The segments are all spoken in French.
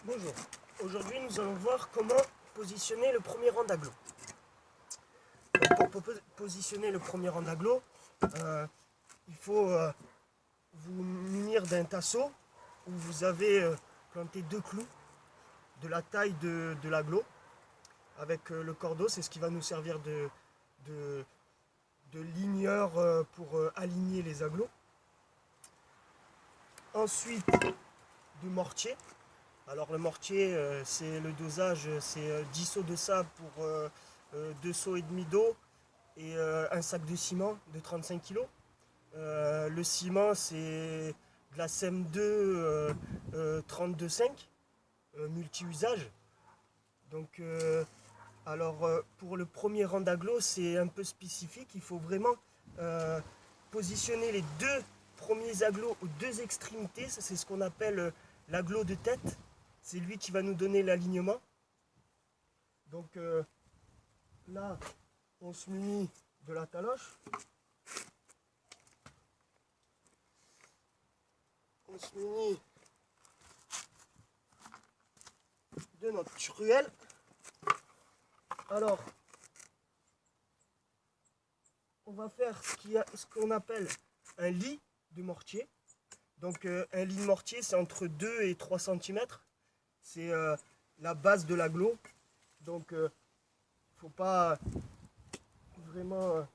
Bonjour, aujourd'hui nous allons voir comment positionner le premier rang d'agglos. Pour positionner le premier rang d'agglos, il faut vous munir d'un tasseau où vous avez planté 2 clous de la taille de l'agglo avec le cordeau, c'est ce qui va nous servir de ligneur pour aligner les agglos. Ensuite, du mortier. Alors le mortier, c'est le dosage, c'est 10 seaux de sable pour 2 seaux et demi d'eau et un sac de ciment de 35 kg. Le ciment, c'est de la CM2 32,5 multi-usage. Donc, pour le premier rang d'agglos, c'est un peu spécifique. Il faut vraiment positionner les 2 premiers agglos aux 2 extrémités. C'est ce qu'on appelle l'agglo de tête. C'est lui qui va nous donner l'alignement. Donc là, on se munit de la taloche. On se munit de notre truelle. Alors, on va faire ce qu'on appelle un lit de mortier. Donc un lit de mortier, c'est entre 2 et 3 cm. C'est la base de l'agglo. Donc il ne faut pas vraiment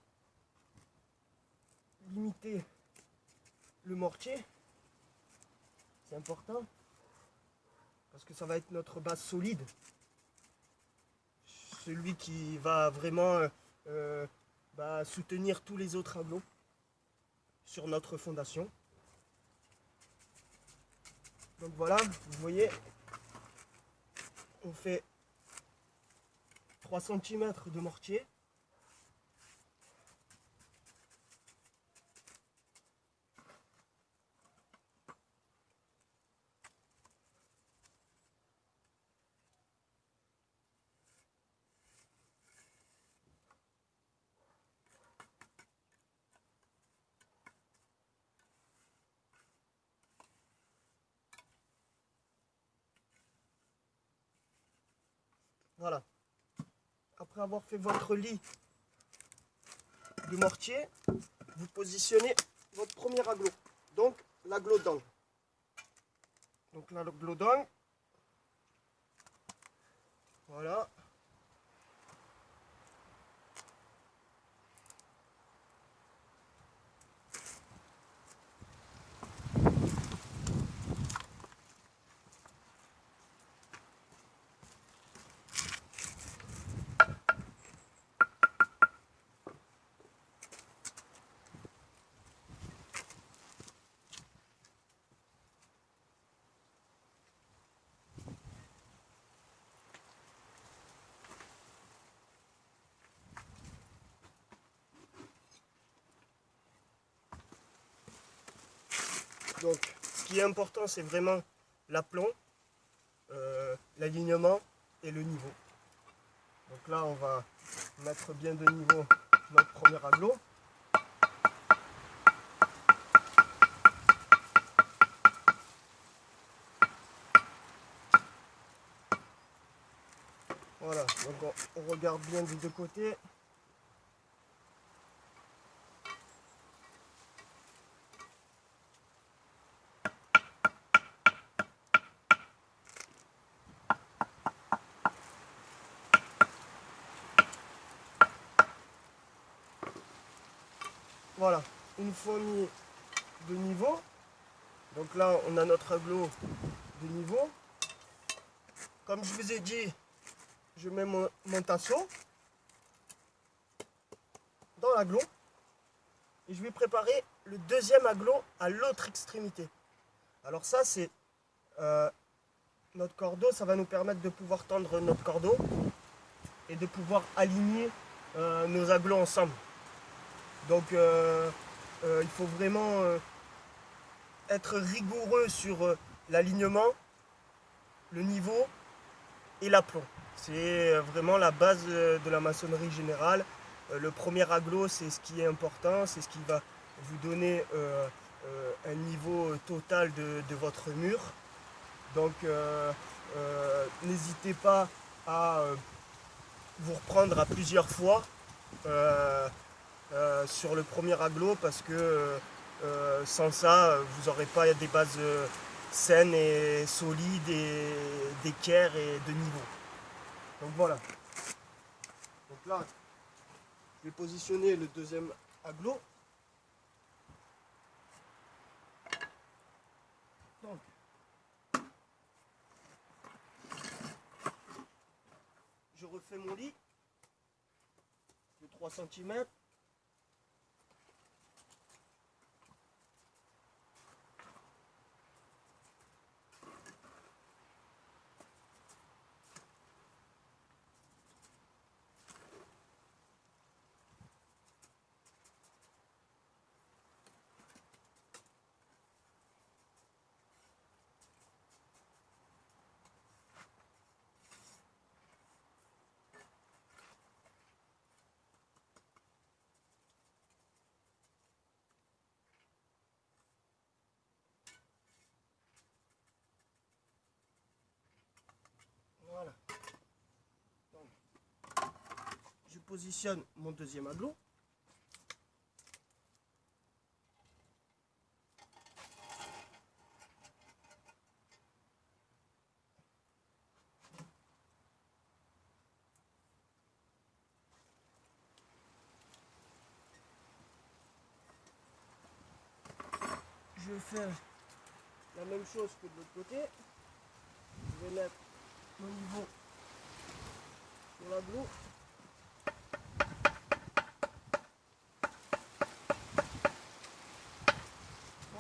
limiter le mortier. C'est important parce que ça va être notre base solide. Celui qui va vraiment soutenir tous les autres agglos sur notre fondation. Donc voilà, vous voyez, on fait 3 cm de mortier. Voilà. Après avoir fait votre lit de mortier, vous positionnez votre premier agglo. Donc l'agglo d'angle. Donc l'agglo d'angle. Voilà. Donc, ce qui est important, c'est vraiment l'aplomb, l'alignement et le niveau. Donc là, on va mettre bien de niveau notre premier agglo. Voilà, donc on regarde bien des 2 côtés. Voilà, une fois mis de niveau, donc là on a notre agglo de niveau. Comme je vous ai dit, je mets mon tasseau dans l'agglo et je vais préparer le deuxième agglo à l'autre extrémité. Alors ça c'est notre cordeau, ça va nous permettre de pouvoir tendre notre cordeau et de pouvoir aligner nos agglos ensemble. Donc il faut vraiment être rigoureux sur l'alignement, le niveau et l'aplomb. C'est vraiment la base de la maçonnerie générale. Le premier agglo, c'est ce qui est important, c'est ce qui va vous donner un niveau total de votre mur. Donc n'hésitez pas à vous reprendre à plusieurs fois sur le premier aglo parce que sans ça, vous n'aurez pas des bases saines et solides et d'équerre et de niveau. Donc voilà. Donc là, je vais positionner le deuxième aglo. Donc, je refais mon lit de 3 cm. Voilà. Donc, je positionne mon deuxième aglo. Je vais faire la même chose que de l'autre côté. Je vais mettre mon niveau sur l'aglo.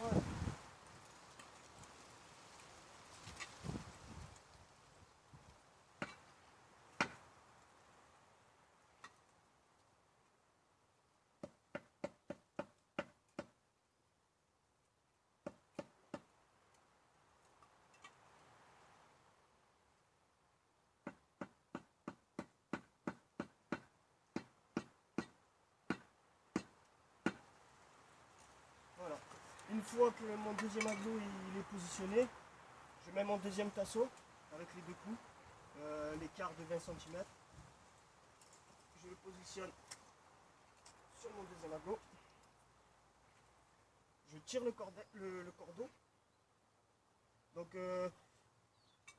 Voilà. Voilà. Une fois que mon deuxième aglo il est positionné, je mets mon deuxième tasseau avec les deux coups, l'écart de 20 cm. Je le positionne sur mon deuxième aglo. Je tire le cordeau. Donc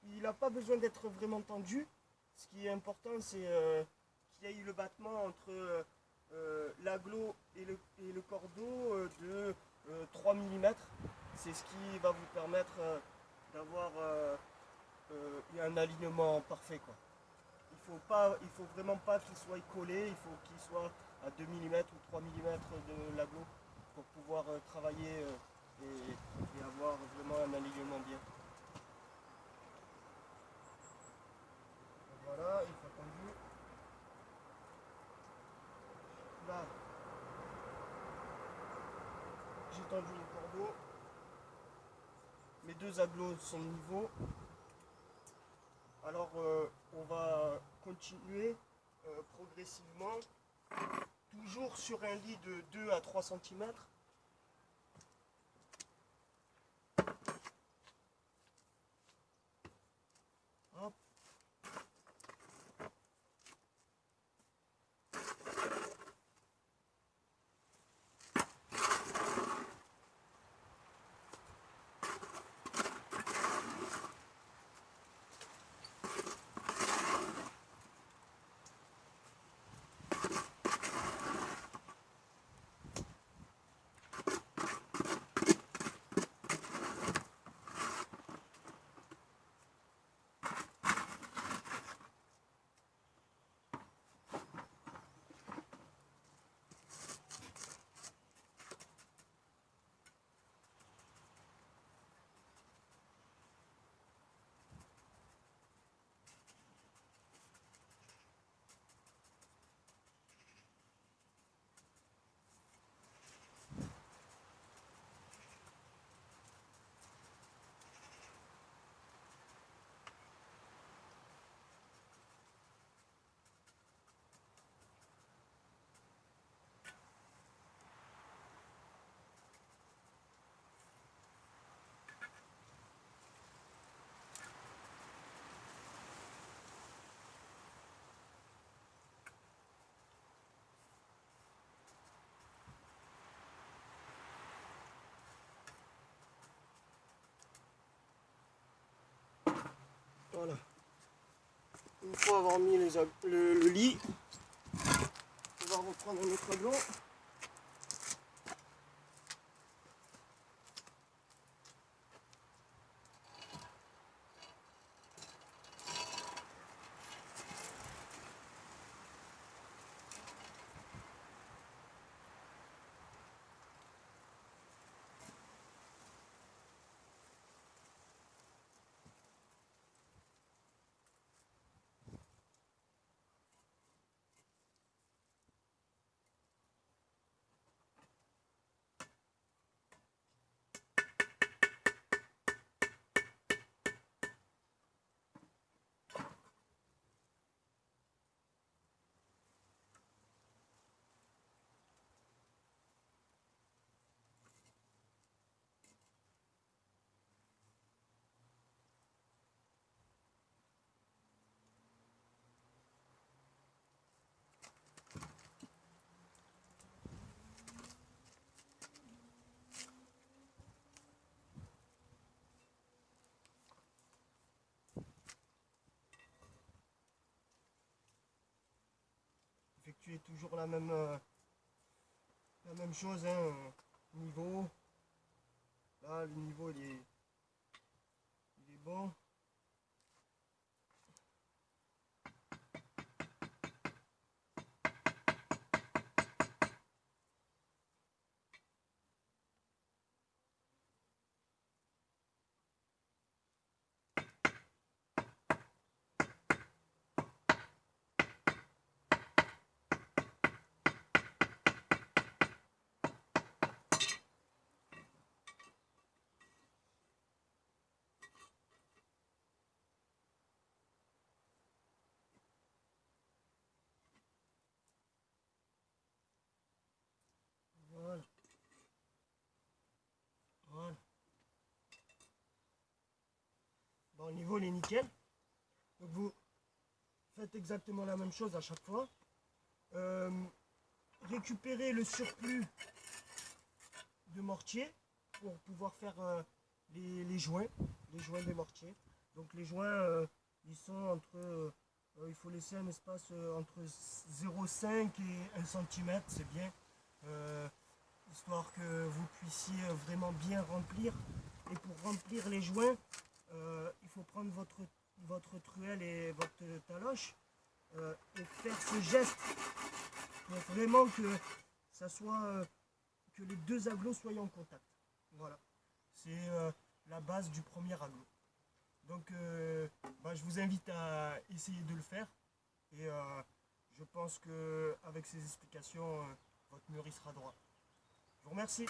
il n'a pas besoin d'être vraiment tendu. Ce qui est important, c'est qu'il y ait eu le battement entre l'aglo et le cordeau de 3 mm. C'est ce qui va vous permettre d'avoir un alignement parfait, quoi. Il faut vraiment pas qu'il soit collé, il faut qu'il soit à 2 mm ou 3 mm de l'aglo pour pouvoir travailler et avoir vraiment un alignement bien. Voilà, il faut tendu. Là, j'ai tendu le cordeau. Mes deux aglos sont niveaux. Alors on va continuer progressivement, toujours sur un lit de 2 à 3 cm. Hop. fois avoir mis le lit, on va reprendre notre aglon. Effectuer toujours la même chose, hein, niveau. Là, le niveau il est bon. Voilà. Voilà. Bon, le niveau il est nickel. Donc vous faites exactement la même chose à chaque fois. Récupérez le surplus de mortier pour pouvoir faire les joints des mortiers. Donc les joints, ils sont entre, il faut laisser un espace entre 0,5 et 1 cm, c'est bien, histoire que vous puissiez vraiment bien remplir. Et pour remplir les joints, il faut prendre votre truelle et votre taloche et faire ce geste pour vraiment que ça soit que les deux aglos soient en contact. Voilà, c'est la base du premier aglo. Donc je vous invite à essayer de le faire et je pense qu'avec ces explications, votre mur il sera droit. Je vous remercie.